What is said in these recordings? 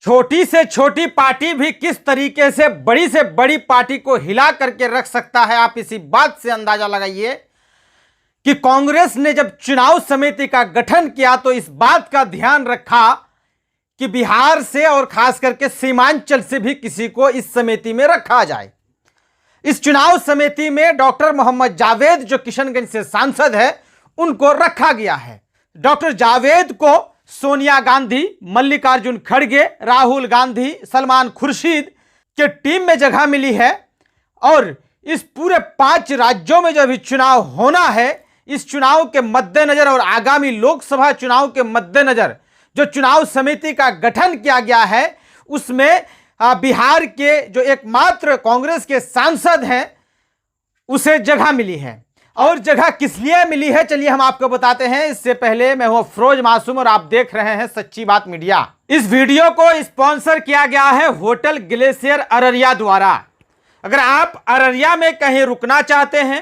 छोटी से छोटी पार्टी भी किस तरीके से बड़ी पार्टी को हिला करके रख सकता है, आप इसी बात से अंदाजा लगाइए कि कांग्रेस ने जब चुनाव समिति का गठन किया तो इस बात का ध्यान रखा कि बिहार से और खास करके सीमांचल से भी किसी को इस समिति में रखा जाए। इस चुनाव समिति में डॉक्टर मोहम्मद जावेद जो किशनगंज से सांसद है उनको रखा गया है। डॉक्टर जावेद को सोनिया गांधी, मल्लिकार्जुन खड़गे, राहुल गांधी, सलमान खुर्शीद के टीम में जगह मिली है और इस पूरे 5 राज्यों में जो अभी चुनाव होना है, इस चुनाव के मद्देनजर और आगामी लोकसभा चुनाव के मद्देनजर जो चुनाव समिति का गठन किया गया है उसमें बिहार के जो एकमात्र कांग्रेस के सांसद हैं उसे जगह मिली है। और जगह किस लिए मिली है चलिए हम आपको बताते हैं। इससे पहले मैं हूं अफरोज मासूम और आप देख रहे हैं सच्ची बात मीडिया। इस वीडियो को स्पॉन्सर किया गया है होटल ग्लेशियर अररिया द्वारा। अगर आप अररिया में कहीं रुकना चाहते हैं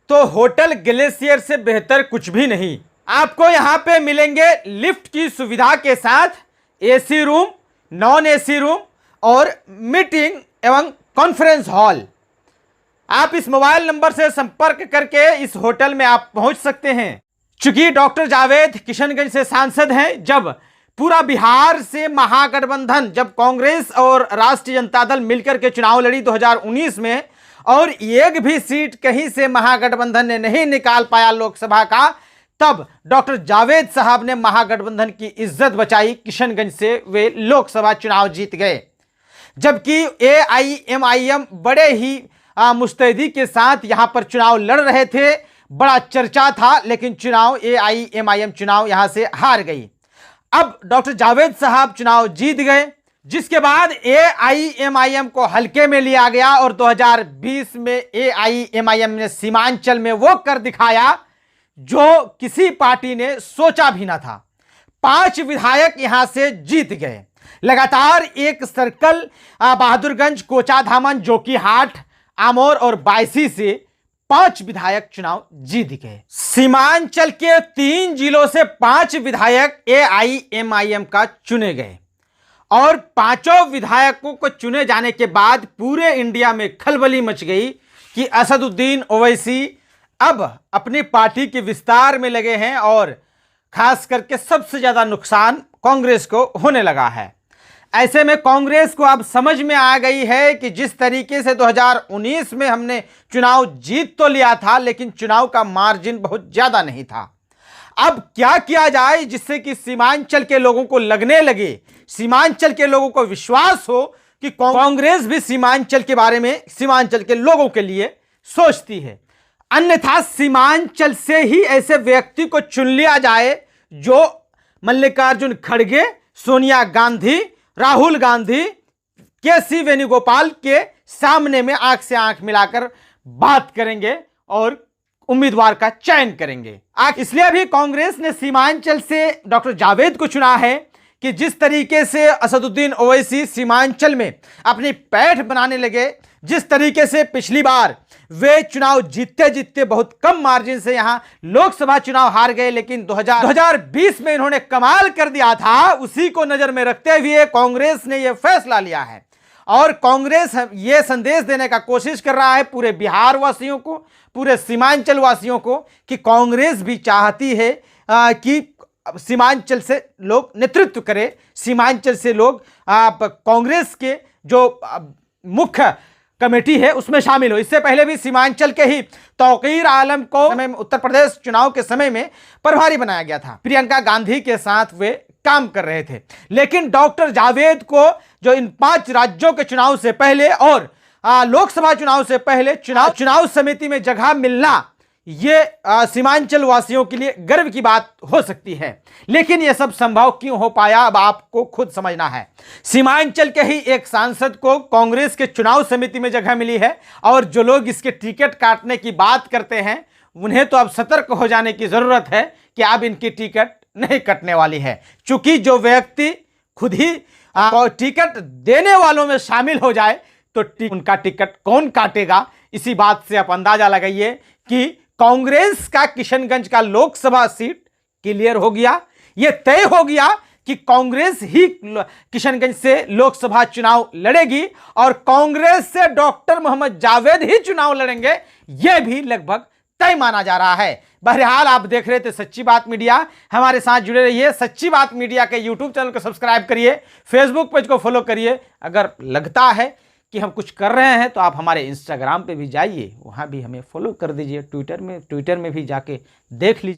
तो होटल ग्लेशियर से बेहतर कुछ भी नहीं। आपको यहां पे मिलेंगे लिफ्ट की सुविधा के साथ AC room, non AC room और मीटिंग एवं कॉन्फ्रेंस हॉल। आप इस मोबाइल नंबर से संपर्क करके इस होटल में आप पहुंच सकते हैं। चूंकि डॉक्टर जावेद किशनगंज से सांसद हैं, जब पूरा बिहार से महागठबंधन, जब कांग्रेस और राष्ट्रीय जनता दल मिलकर के चुनाव लड़ी 2019 में और एक भी सीट कहीं से महागठबंधन ने नहीं निकाल पाया लोकसभा का, तब डॉक्टर जावेद साहब ने महागठबंधन की इज्जत बचाई। किशनगंज से वे लोकसभा चुनाव जीत गए, जबकि AIMIM बड़े ही मुस्तैदी के साथ यहां पर चुनाव लड़ रहे थे। बड़ा चर्चा था, लेकिन चुनाव AIMIM चुनाव यहां से हार गई। अब डॉक्टर जावेद साहब चुनाव जीत गए, जिसके बाद AIMIM को हल्के में लिया गया और 2020 में AIMIM ने सीमांचल में वो कर दिखाया जो किसी पार्टी ने सोचा भी ना था। 5 विधायक यहां से जीत गए। लगातार एक सर्कल बहादुरगंज, कोचाधामन, जोकीहाट, आमोर और बायसी से 5 विधायक चुनाव जीत गए। सीमांचल के 3 जिलों से 5 विधायक AIMIM का चुने गए और 5 विधायकों को चुने जाने के बाद पूरे इंडिया में खलबली मच गई कि असदुद्दीन ओवैसी अब अपनी पार्टी के विस्तार में लगे हैं और खास करके सबसे ज्यादा नुकसान कांग्रेस को होने लगा है। ऐसे में कांग्रेस को अब समझ में आ गई है कि जिस तरीके से 2019 में हमने चुनाव जीत तो लिया था, लेकिन चुनाव का मार्जिन बहुत ज्यादा नहीं था। अब क्या किया जाए जिससे कि सीमांचल के लोगों को लगने लगे, सीमांचल के लोगों को विश्वास हो कि कांग्रेस भी सीमांचल के बारे में, सीमांचल के लोगों के लिए सोचती है। अन्यथा सीमांचल से ही ऐसे व्यक्ति को चुन लिया जाए जो मल्लिकार्जुन खड़गे, सोनिया गांधी, राहुल गांधी, KC वेणुगोपाल के सामने में आंख से आंख मिलाकर बात करेंगे और उम्मीदवार का चयन करेंगे। इसलिए भी कांग्रेस ने सीमांचल से डॉक्टर जावेद को चुना है कि जिस तरीके से असदुद्दीन ओवैसी सीमांचल में अपनी पैठ बनाने लगे, जिस तरीके से पिछली बार वे चुनाव जीतते जीतते बहुत कम मार्जिन से यहां लोकसभा चुनाव हार गए, लेकिन 2020 में इन्होंने कमाल कर दिया था, उसी को नजर में रखते हुए कांग्रेस ने यह फैसला लिया है। और कांग्रेस यह संदेश देने का कोशिश कर रहा है पूरे बिहार वासियों को, पूरे सीमांचल वासियों को कि कांग्रेस भी चाहती है कि सीमांचल से लोग नेतृत्व करें, सीमांचल से लोग कांग्रेस के जो मुख्य कमेटी है उसमें शामिल हो। इससे पहले भी सीमांचल के ही तौकीर आलम को समय में उत्तर प्रदेश चुनाव के समय में प्रभारी बनाया गया था। प्रियंका गांधी के साथ वे काम कर रहे थे। लेकिन डॉक्टर जावेद को जो इन 5 राज्यों के चुनाव से पहले और लोकसभा चुनाव से पहले चुनाव समिति में जगह मिलना, ये सीमांचल वासियों के लिए गर्व की बात हो सकती है। लेकिन यह सब संभव क्यों हो पाया, अब आपको खुद समझना है। सीमांचल के ही एक सांसद को कांग्रेस के चुनाव समिति में जगह मिली है और जो लोग इसके टिकट काटने की बात करते हैं उन्हें तो अब सतर्क हो जाने की जरूरत है कि अब इनकी टिकट नहीं कटने वाली है। चूंकि जो व्यक्ति खुद ही टिकट देने वालों में शामिल हो जाए तो उनका टिकट कौन काटेगा। इसी बात से आप अंदाजा लगाइए कि कांग्रेस का किशनगंज का लोकसभा सीट क्लियर हो गया। यह तय हो गया कि कांग्रेस ही किशनगंज से लोकसभा चुनाव लड़ेगी और कांग्रेस से डॉक्टर मोहम्मद जावेद ही चुनाव लड़ेंगे, यह भी लगभग तय माना जा रहा है। बहरहाल आप देख रहे थे सच्ची बात मीडिया, हमारे साथ जुड़े रहिए। सच्ची बात मीडिया के यूट्यूब चैनल को सब्सक्राइब करिए, फेसबुक पेज को फॉलो करिए। अगर लगता है कि हम कुछ कर रहे हैं तो आप हमारे इंस्टाग्राम पे भी जाइए, वहां भी हमें फॉलो कर दीजिए। ट्विटर में भी जाके देख लीजिए।